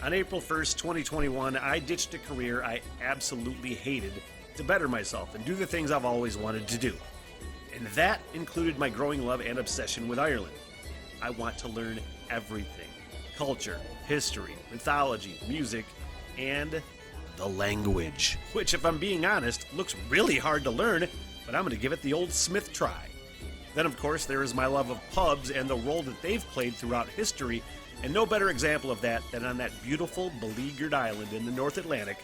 On April 1st, 2021, I ditched a career I absolutely hated to better myself and do the things I've always wanted to do. And that included my growing love and obsession with Ireland. I want to learn everything: culture, history, mythology, music, and the language. Which, if I'm being honest, looks really hard to learn, but I'm going to give it the old Smith try. Then, of course, there is my love of pubs and the role that they've played throughout history, and no better example of that than on that beautiful, beleaguered island in the North Atlantic,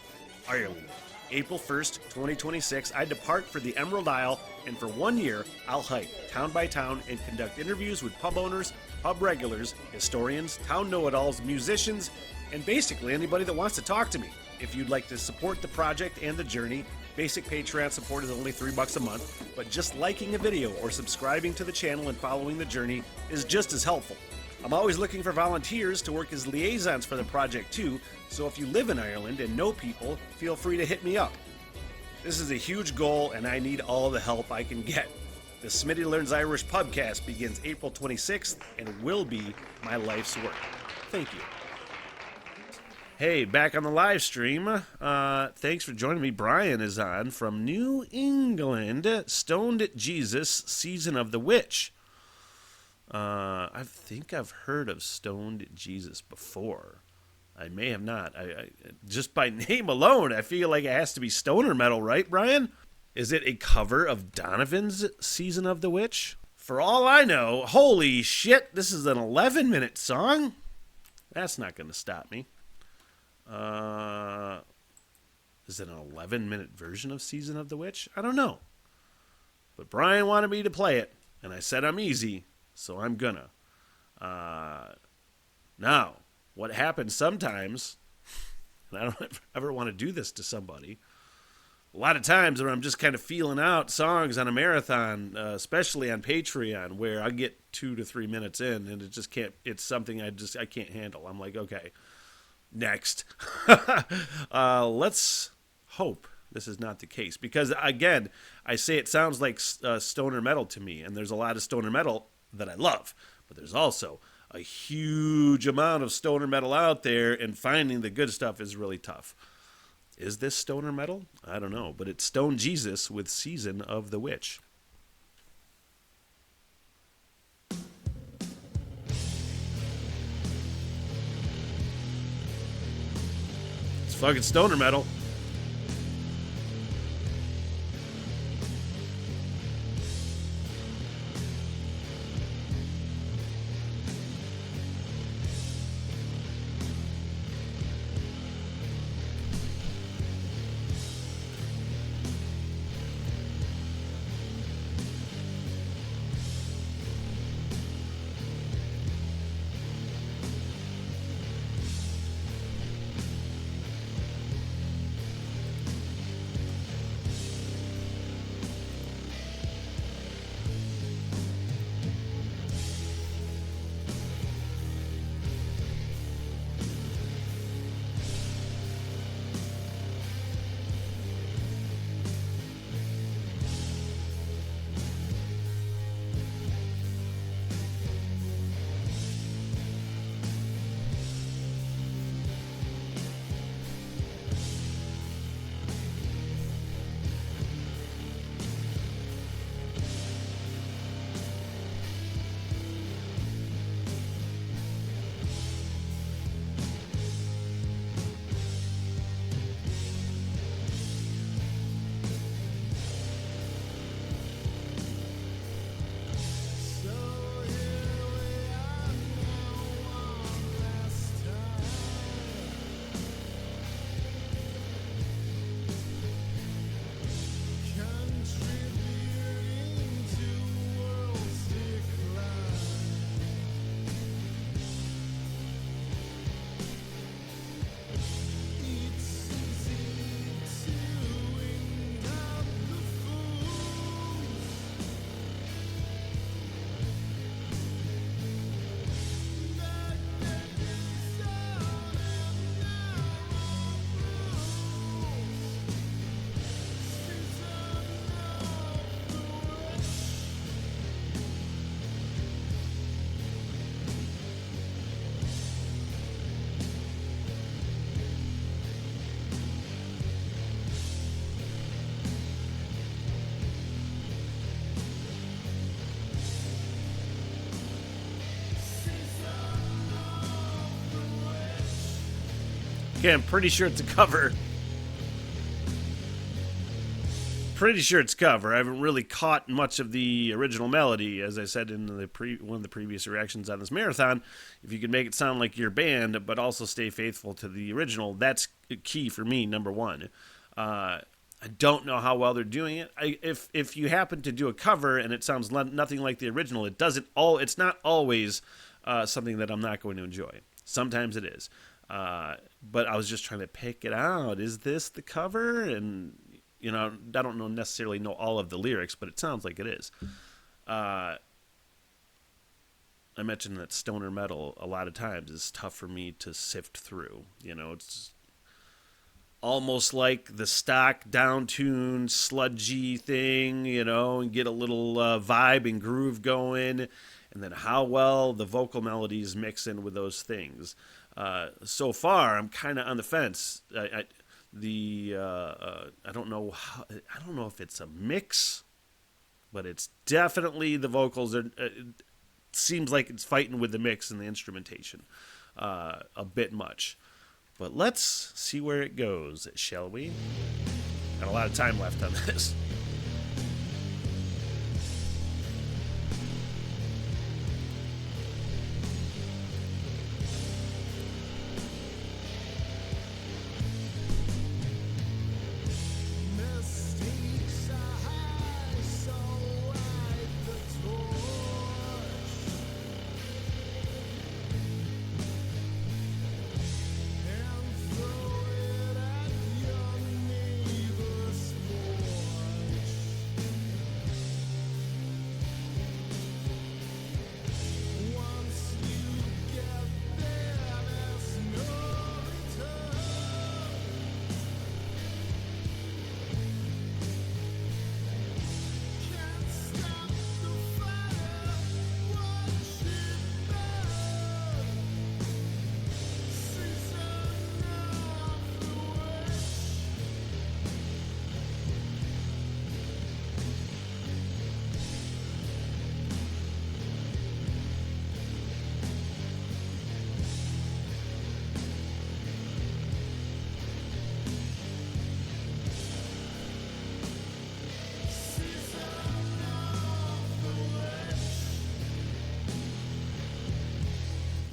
Ireland. April 1st, 2026, I depart for the Emerald Isle, and for 1 year, I'll hike town by town and conduct interviews with pub owners, pub regulars, historians, town know-it-alls, musicians, and basically anybody that wants to talk to me. If you'd like to support the project and the journey, basic Patreon support is only $3 a month, but just liking a video or subscribing to the channel and following the journey is just as helpful. I'm always looking for volunteers to work as liaisons for the project too, so if you live in Ireland and know people, feel free to hit me up. This is a huge goal and I need all the help I can get. The Smitty Learns Irish Pubcast begins April 26th and will be my life's work. Thank you. Hey, back on the live stream. Thanks for joining me. Brian is on from New England. Stoned Jesus, Season of the Witch. I think I've heard of Stoned Jesus before. I may have not. I just by name alone, I feel like it has to be stoner metal, right, Brian? Is it a cover of Donovan's Season of the Witch? For all I know, holy shit, this is an 11-minute song? That's not going to stop me. Is it an 11-minute version of Season of the Witch? I don't know. But Brian wanted me to play it, and I said I'm easy, so I'm gonna. Now, what happens sometimes, and I don't ever want to do this to somebody, a lot of times where I'm just kind of feeling out songs on a marathon, especially on Patreon, where I get 2 to 3 minutes in, and it just can't, it's something I can't handle. I'm like, okay, next. Let's hope this is not the case, because again, I say it sounds like stoner metal to me, and there's a lot of stoner metal that I love, but there's also a huge amount of stoner metal out there, and finding the good stuff is really tough. Is this stoner metal? I don't know, but it's Stone Jesus with Season of the Witch. It's fucking stoner metal. Yeah, I'm pretty sure it's a cover. Pretty sure it's cover. I haven't really caught much of the original melody, as I said in one of the previous reactions on this marathon. If you can make it sound like your band, but also stay faithful to the original, that's key for me. Number one. I don't know how well they're doing it. If you happen to do a cover and it sounds nothing like the original, it's not always something that I'm not going to enjoy. Sometimes it is. But I was just trying to pick it out. Is this the cover? And I don't necessarily know all of the lyrics, but it sounds like it is. I mentioned that stoner metal a lot of times is tough for me to sift through. It's almost like the stock down-tuned sludgy thing, and get a little vibe and groove going, and then how well the vocal melodies mix in with those things. So far, I'm kind of on the fence. I don't know if it's a mix, but it's definitely the vocals are. It seems like it's fighting with the mix and the instrumentation a bit much. But let's see where it goes, shall we? Got a lot of time left on this.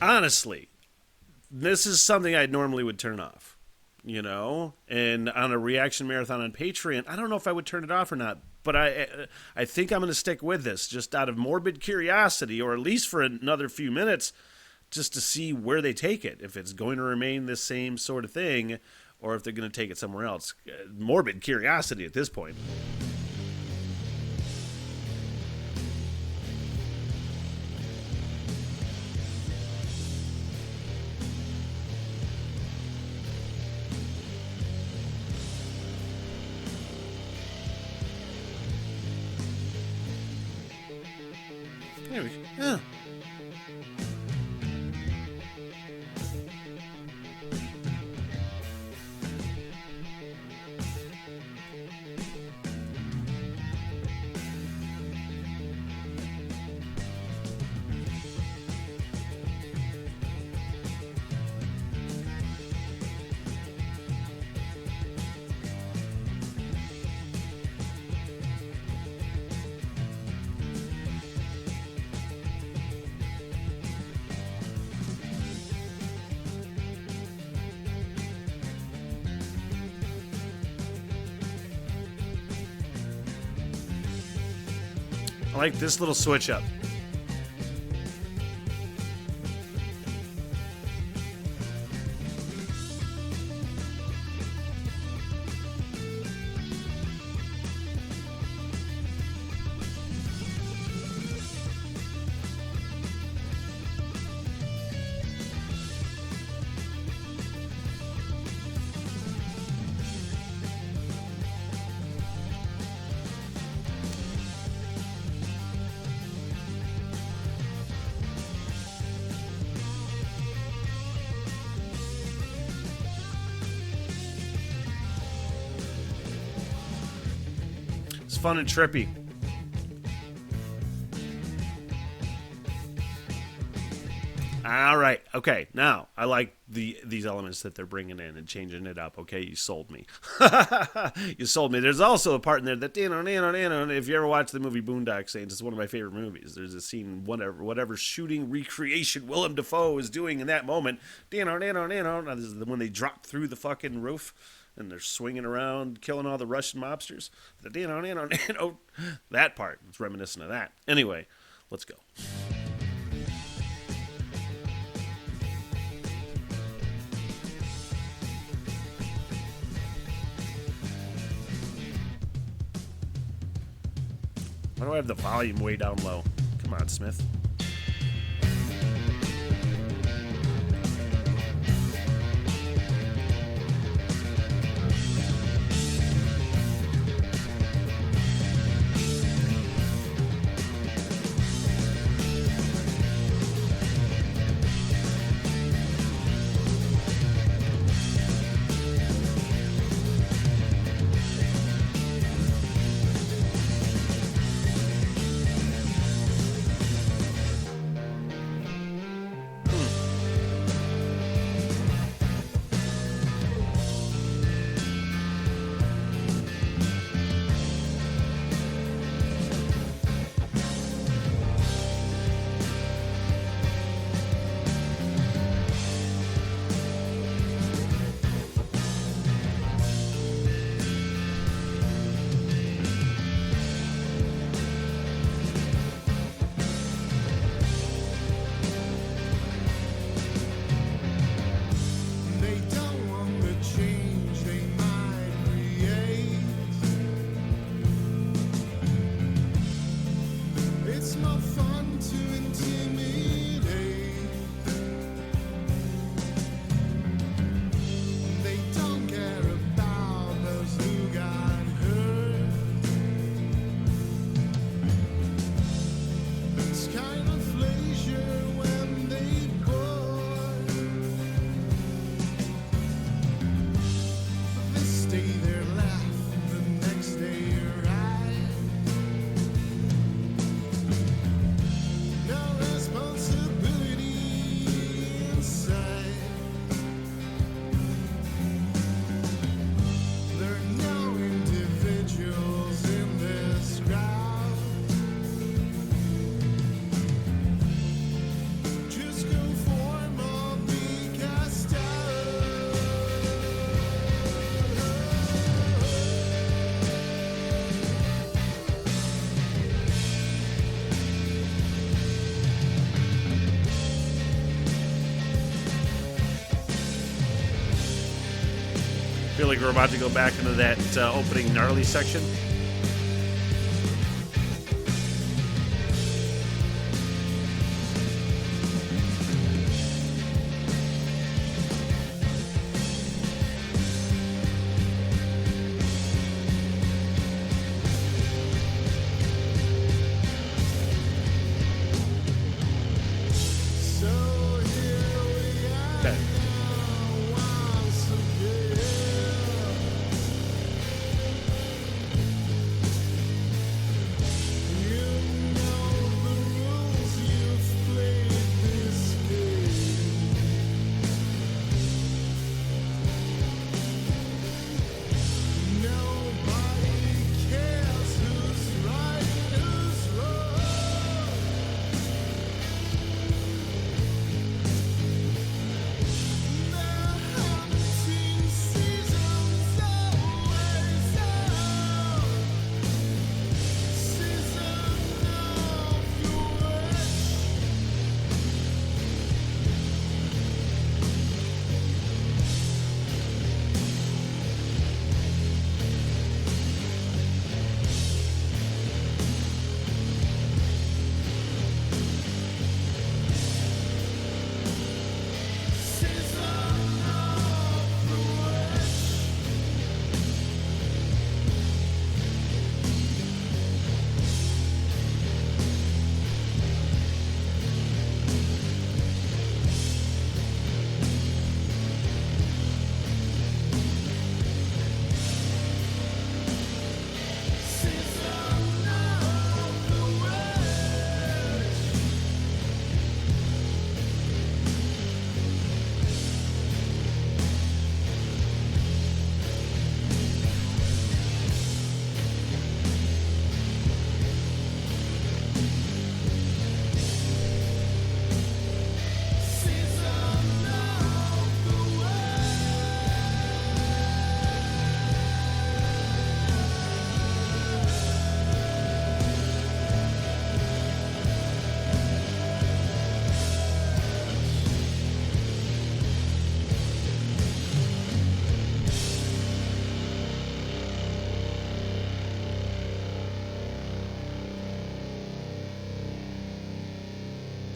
Honestly, this is something I normally would turn off, and on a reaction marathon on Patreon, I don't know if I would turn it off or not, but I think I'm going to stick with this just out of morbid curiosity, or at least for another few minutes, just to see where they take it, if it's going to remain the same sort of thing, or if they're going to take it somewhere else. Morbid curiosity at this point. There we go. Yeah. I like this little switch up. It's fun and trippy. All right. Okay, now I like these elements that they're bringing in and changing it up. Okay, you sold me. You sold me. There's also a part in there that if you ever watch the movie Boondock Saints, it's one of my favorite movies. There's a scene whatever shooting recreation Willem Dafoe is doing in that moment. This is when they drop through the fucking roof and they're swinging around, killing all the Russian mobsters. That part is reminiscent of that. Anyway, let's go. Why do I have the volume way down low? Come on, Smith. I feel like we're about to go back into that opening gnarly section.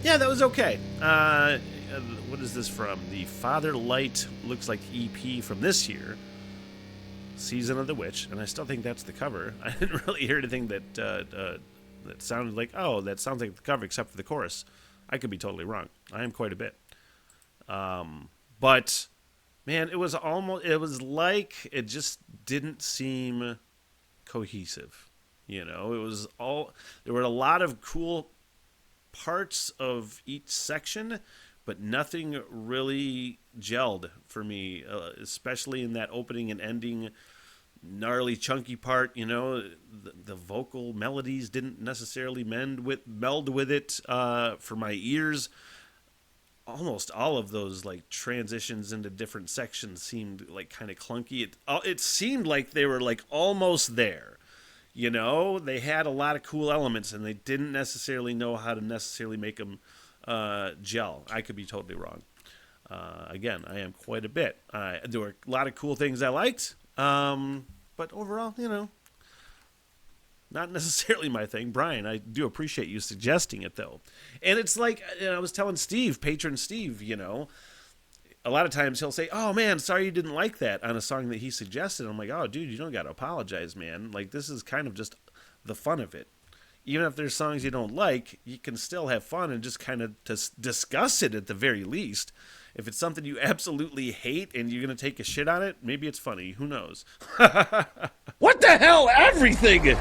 Yeah, that was okay. What is this from? The Father Light looks like EP from this year, Season of the Witch, and I still think that's the cover. I didn't really hear anything that sounded like, oh, that sounds like the cover, except for the chorus. I could be totally wrong. I am quite a bit. But man, it was like it just didn't seem cohesive. It was there were a lot of cool parts of each section, but nothing really gelled for me, especially in that opening and ending gnarly chunky part. The vocal melodies didn't necessarily meld with it for my ears. Almost all of those like transitions into different sections seemed like kind of clunky. It seemed like they were like almost there. They had a lot of cool elements, and they didn't necessarily know how to necessarily make them gel. I could be totally wrong. Again, I am quite a bit. There were a lot of cool things I liked, but overall, not necessarily my thing. Brian, I do appreciate you suggesting it, though. And it's like, I was telling Steve, Patron Steve, a lot of times he'll say, oh, man, sorry you didn't like that on a song that he suggested. I'm like, oh, dude, you don't got to apologize, man. Like, this is kind of just the fun of it. Even if there's songs you don't like, you can still have fun and just kind of discuss it at the very least. If it's something you absolutely hate and you're going to take a shit on it, maybe it's funny. Who knows? What the hell? Everything!